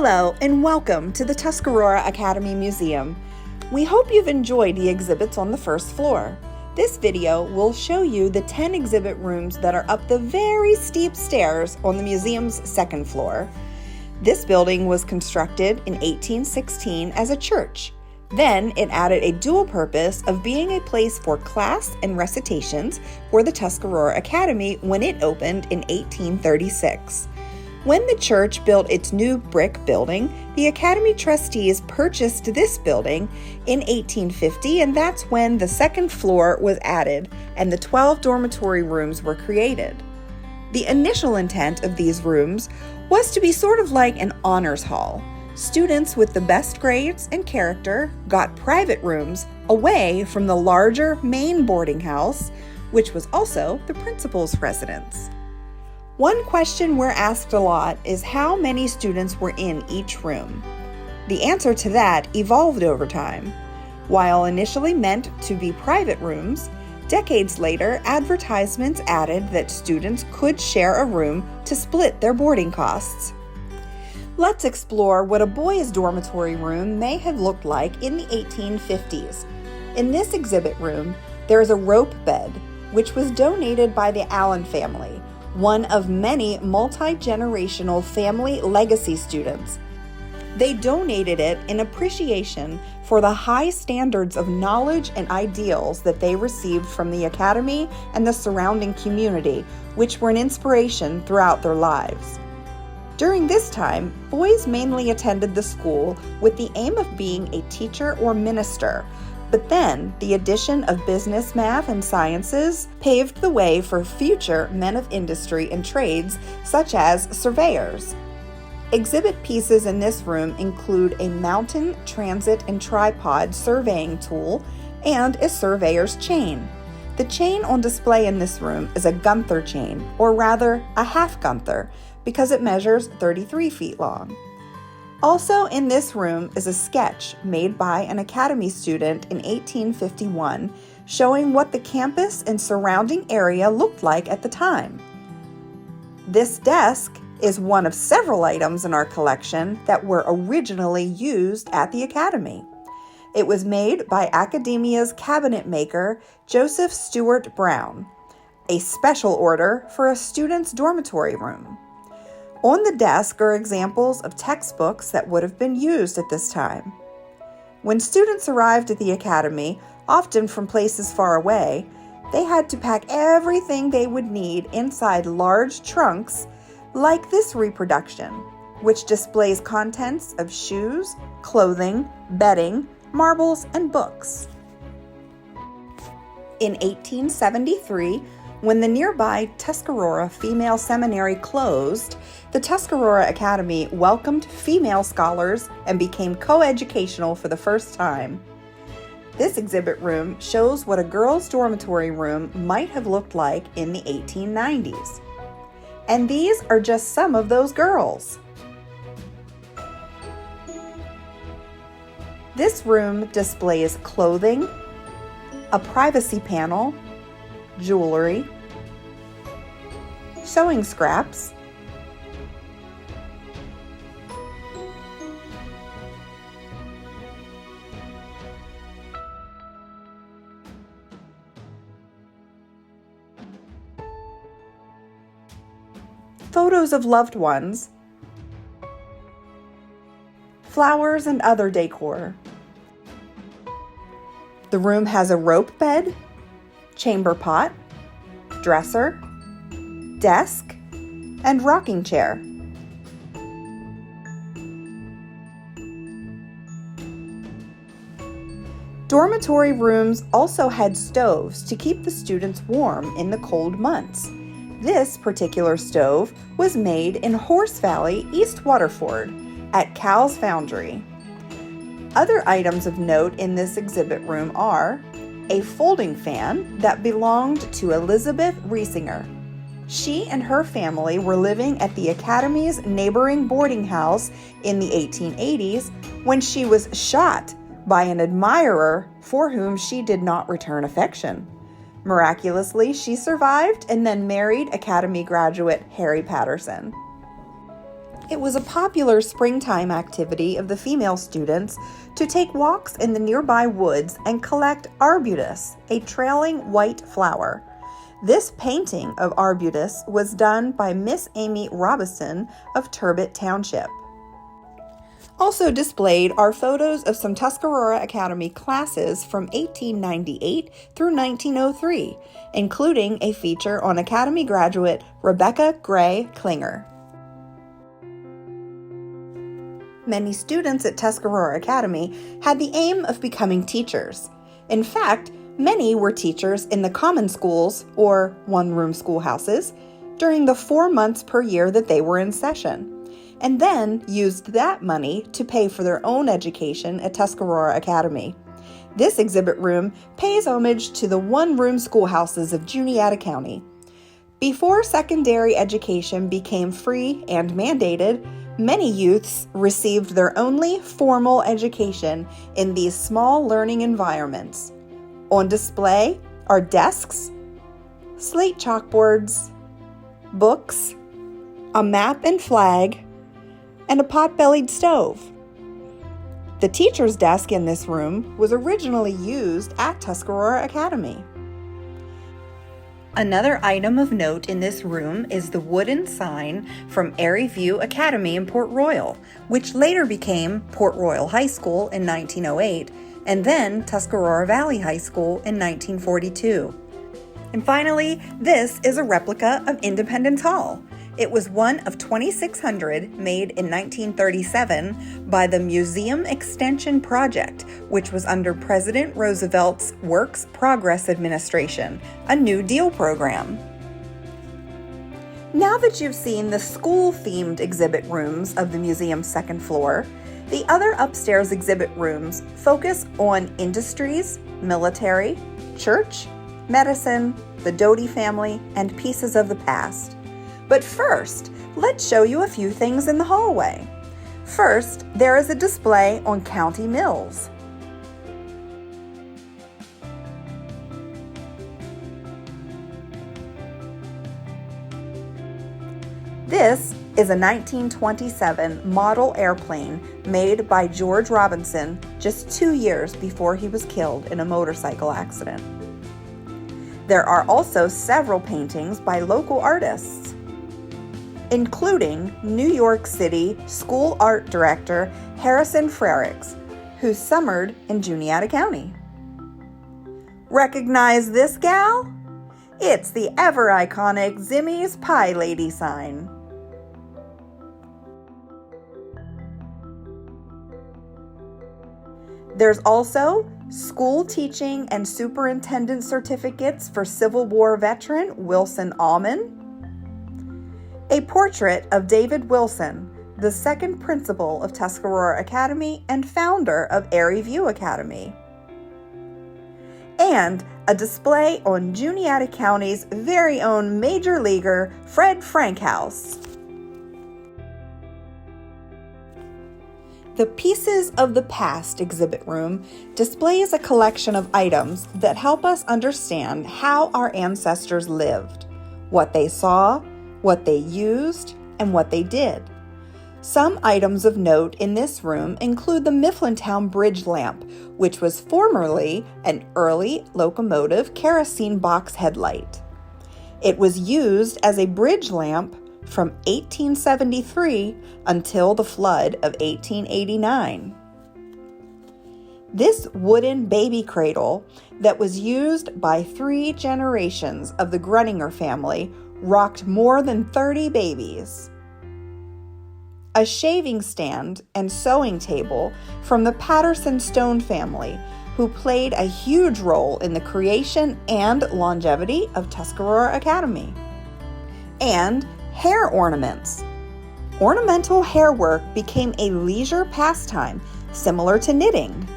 Hello and welcome to the Tuscarora Academy Museum. We hope you've enjoyed the exhibits on the first floor. This video will show you the 10 exhibit rooms that are up the very steep stairs on the museum's second floor. This building was constructed in 1816 as a church. Then it added a dual purpose of being a place for class and recitations for the Tuscarora Academy when it opened in 1836. When the church built its new brick building, the Academy trustees purchased this building in 1850, and that's when the second floor was added and the 12 dormitory rooms were created. The initial intent of these rooms was to be sort of like an honors hall. Students with the best grades and character got private rooms away from the larger main boarding house, which was also the principal's residence. One question we're asked a lot is how many students were in each room. The answer to that evolved over time. While initially meant to be private rooms, decades later, advertisements added that students could share a room to split their boarding costs. Let's explore what a boys' dormitory room may have looked like in the 1850s. In this exhibit room, there is a rope bed, which was donated by the Allen family, one of many multi-generational family legacy students. They donated it in appreciation for the high standards of knowledge and ideals that they received from the Academy and the surrounding community, which were an inspiration throughout their lives. During this time, boys mainly attended the school with the aim of being a teacher or minister, but then the addition of business, math, and sciences paved the way for future men of industry and trades, such as surveyors. Exhibit pieces in this room include a mountain, transit, and tripod surveying tool and a surveyor's chain. The chain on display in this room is a Gunther chain, or rather a half Gunther, because it measures 33 feet long. Also in this room is a sketch made by an Academy student in 1851 showing what the campus and surrounding area looked like at the time. This desk is one of several items in our collection that were originally used at the Academy. It was made by Academia's cabinet maker, Joseph Stewart Brown, a special order for a student's dormitory room. On the desk are examples of textbooks that would have been used at this time. When students arrived at the Academy, often from places far away, they had to pack everything they would need inside large trunks like this reproduction, which displays contents of shoes, clothing, bedding, marbles, and books. In 1873, when the nearby Tuscarora Female Seminary closed, the Tuscarora Academy welcomed female scholars and became coeducational for the first time. This exhibit room shows what a girls' dormitory room might have looked like in the 1890s. And these are just some of those girls. This room displays clothing, a privacy panel, jewelry, sewing scraps, photos of loved ones, flowers, and other decor. The room has a rope bed, chamber pot, dresser, desk, and rocking chair. Dormitory rooms also had stoves to keep the students warm in the cold months. This particular stove was made in Horse Valley, East Waterford, at Cal's Foundry. Other items of note in this exhibit room are a folding fan that belonged to Elizabeth Riesinger. She and her family were living at the Academy's neighboring boarding house in the 1880s when she was shot by an admirer for whom she did not return affection. Miraculously, she survived and then married Academy graduate Harry Patterson. It was a popular springtime activity of the female students to take walks in the nearby woods and collect arbutus, a trailing white flower. This painting of arbutus was done by Miss Amy Robison of Turbot Township. Also displayed are photos of some Tuscarora Academy classes from 1898 through 1903, including a feature on Academy graduate Rebecca Gray Klinger. Many students at Tuscarora Academy had the aim of becoming teachers. In fact, many were teachers in the common schools, or one-room schoolhouses, during the 4 months per year that they were in session, and then used that money to pay for their own education at Tuscarora Academy. This exhibit room pays homage to the one-room schoolhouses of Juniata County. Before secondary education became free and mandated, many youths received their only formal education in these small learning environments. On display are desks, slate chalkboards, books, a map and flag, and a pot-bellied stove. The teacher's desk in this room was originally used at Tuscarora Academy. Another item of note in this room is the wooden sign from Airy View Academy in Port Royal, which later became Port Royal High School in 1908, and then Tuscarora Valley High School in 1942. And finally, this is a replica of Independence Hall. It was one of 2,600 made in 1937 by the Museum Extension Project, which was under President Roosevelt's Works Progress Administration, a New Deal program. Now that you've seen the school-themed exhibit rooms of the museum's second floor, the other upstairs exhibit rooms focus on industries, military, church, medicine, the Doty family, and pieces of the past. But first, let's show you a few things in the hallway. First, there is a display on county mills. This is a 1927 model airplane made by George Robinson just 2 years before he was killed in a motorcycle accident. There are also several paintings by local artists, including New York City school art director Harrison Frericks, who summered in Juniata County. Recognize this gal? It's the ever-iconic Zimmy's Pie Lady sign. There's also school teaching and superintendent certificates for Civil War veteran Wilson Alman, a portrait of David Wilson, the second principal of Tuscarora Academy and founder of Airy View Academy, and a display on Juniata County's very own major leaguer, Fred Frankhouse. The Pieces of the Past exhibit room displays a collection of items that help us understand how our ancestors lived, what they saw, what they used, and what they did. Some items of note in this room include the Mifflintown Bridge lamp, which was formerly an early locomotive kerosene box headlight. It was used as a bridge lamp from 1873 until the flood of 1889. This wooden baby cradle that was used by 3 generations of the Grunninger family rocked more than 30 babies. A shaving stand and sewing table from the Patterson Stone family, who played a huge role in the creation and longevity of Tuscarora Academy. And hair ornaments. Ornamental hair work became a leisure pastime similar to knitting.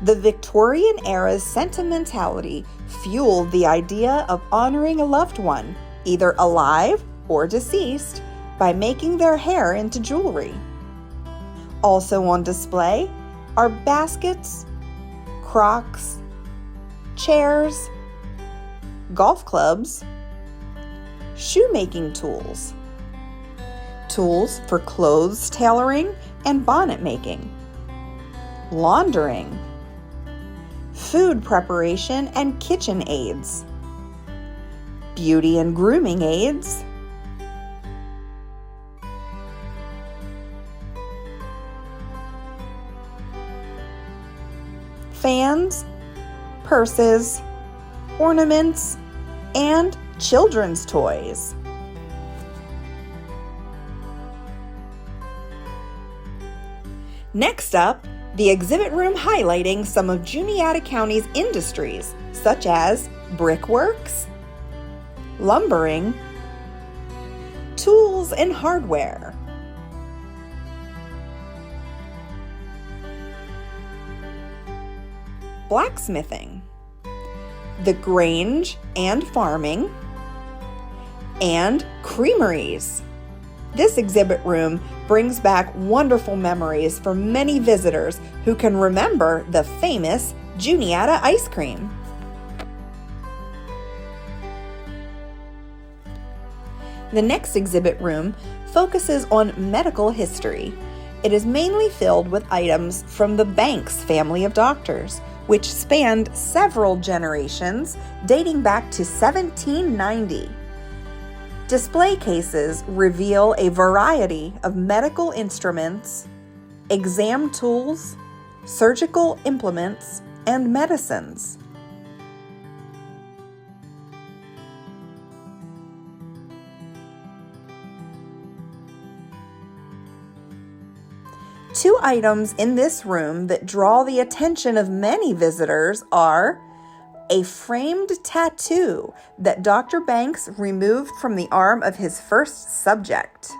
The Victorian era's sentimentality fueled the idea of honoring a loved one, either alive or deceased, by making their hair into jewelry. Also on display are baskets, crocks, chairs, golf clubs, shoemaking tools, tools for clothes tailoring and bonnet making, laundering, food preparation and kitchen aids, beauty and grooming aids, fans, purses, ornaments, and children's toys. Next up, the exhibit room highlighting some of Juniata County's industries, such as brickworks, lumbering, tools and hardware, blacksmithing, the grange and farming, and creameries. This exhibit room brings back wonderful memories for many visitors who can remember the famous Juniata ice cream. The next exhibit room focuses on medical history. It is mainly filled with items from the Banks family of doctors, which spanned several generations dating back to 1790. Display cases reveal a variety of medical instruments, exam tools, surgical implements, and medicines. Two items in this room that draw the attention of many visitors are a framed tattoo that Dr. Banks removed from the arm of his first subject,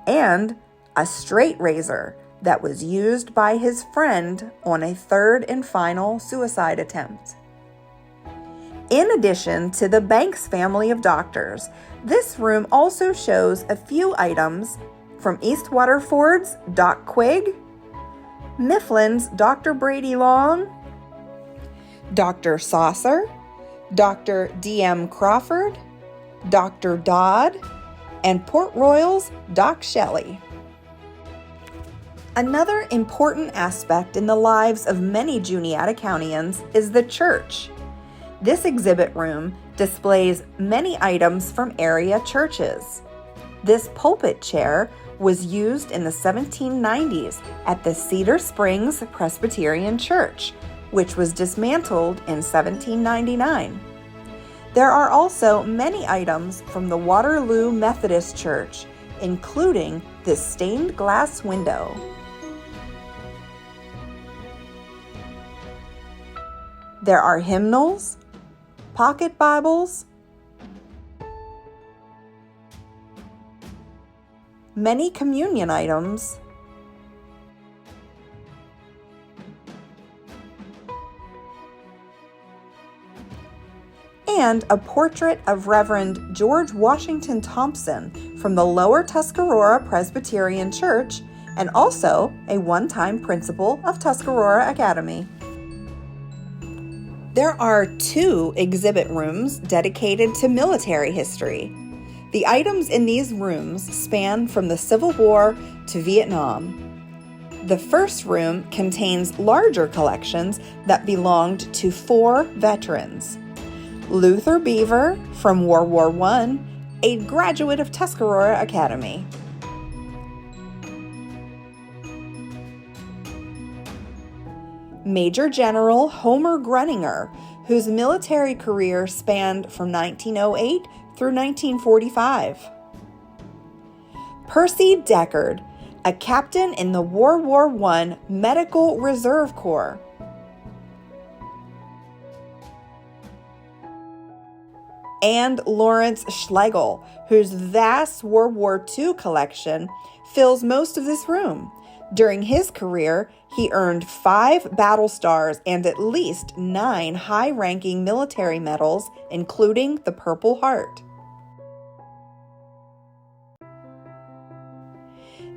and a straight razor that was used by his friend on a third and final suicide attempt. In addition to the Banks family of doctors, this room also shows a few items from East Waterford's Doc Quigg, Mifflin's Dr. Brady Long, Dr. Saucer, Dr. D.M. Crawford, Dr. Dodd, and Port Royal's Doc Shelley. Another important aspect in the lives of many Juniata Countyans is the church. This exhibit room displays many items from area churches. This pulpit chair was used in the 1790s at the Cedar Springs Presbyterian Church, which was dismantled in 1799. There are also many items from the Waterloo Methodist Church, including this stained glass window. There are hymnals, pocket Bibles, many communion items, and a portrait of Reverend George Washington Thompson from the Lower Tuscarora Presbyterian Church, and also a one-time principal of Tuscarora Academy. There are two exhibit rooms dedicated to military history. The items in these rooms span from the Civil War to Vietnam. The first room contains larger collections that belonged to 4 veterans. Luther Beaver from World War I, a graduate of Tuscarora Academy. Major General Homer Grunninger, whose military career spanned from 1908 through 1945. Percy Deckard, a captain in the World War I Medical Reserve Corps. And Lawrence Schlegel, whose vast World War II collection fills most of this room. During his career, he earned 5 battle stars and at least 9 high-ranking military medals, including the Purple Heart.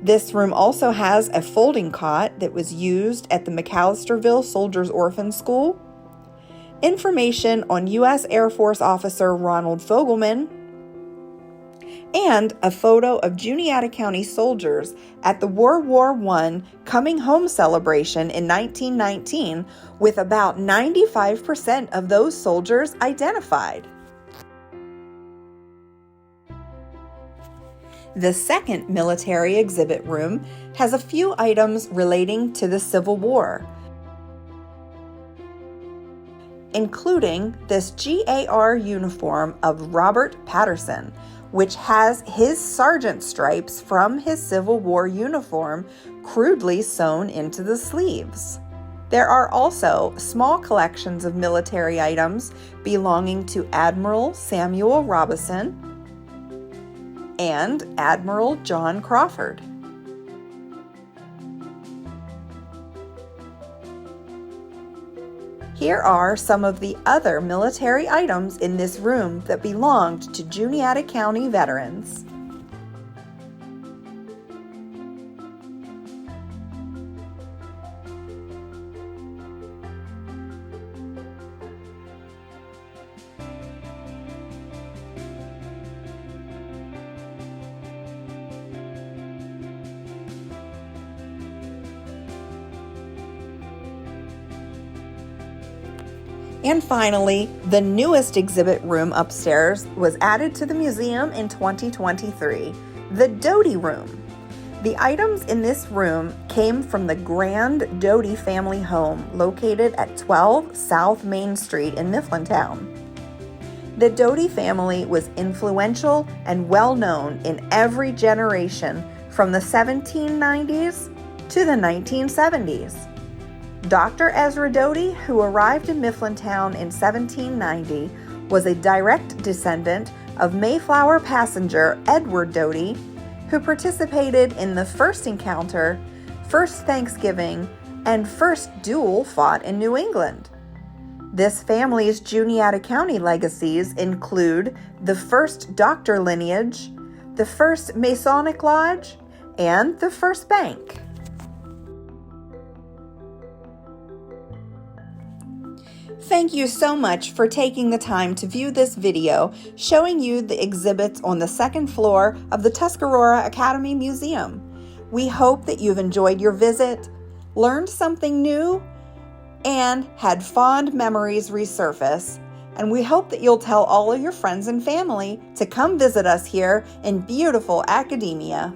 This room also has a folding cot that was used at the McAllisterville Soldiers Orphan School, information on U.S. Air Force officer Ronald Fogelman, and a photo of Juniata County soldiers at the World War I coming home celebration in 1919, with about 95% of those soldiers identified. The second military exhibit room has a few items relating to the Civil War, including this GAR uniform of Robert Patterson, which has his sergeant stripes from his Civil War uniform crudely sewn into the sleeves. There are also small collections of military items belonging to Admiral Samuel Robinson and Admiral John Crawford. Here are some of the other military items in this room that belonged to Juniata County veterans. And finally, the newest exhibit room upstairs was added to the museum in 2023, the Doty Room. The items in this room came from the Grand Doty family home located at 12 South Main Street in Mifflintown. The Doty family was influential and well known in every generation from the 1790s to the 1970s. Dr. Ezra Doty, who arrived in Mifflintown in 1790, was a direct descendant of Mayflower passenger Edward Doty, who participated in the first encounter, first Thanksgiving, and first duel fought in New England. This family's Juniata County legacies include the first doctor lineage, the first Masonic lodge, and the first bank. Thank you so much for taking the time to view this video showing you the exhibits on the second floor of the Tuscarora Academy Museum. We hope that you've enjoyed your visit, learned something new, and had fond memories resurface. And we hope that you'll tell all of your friends and family to come visit us here in beautiful Academia.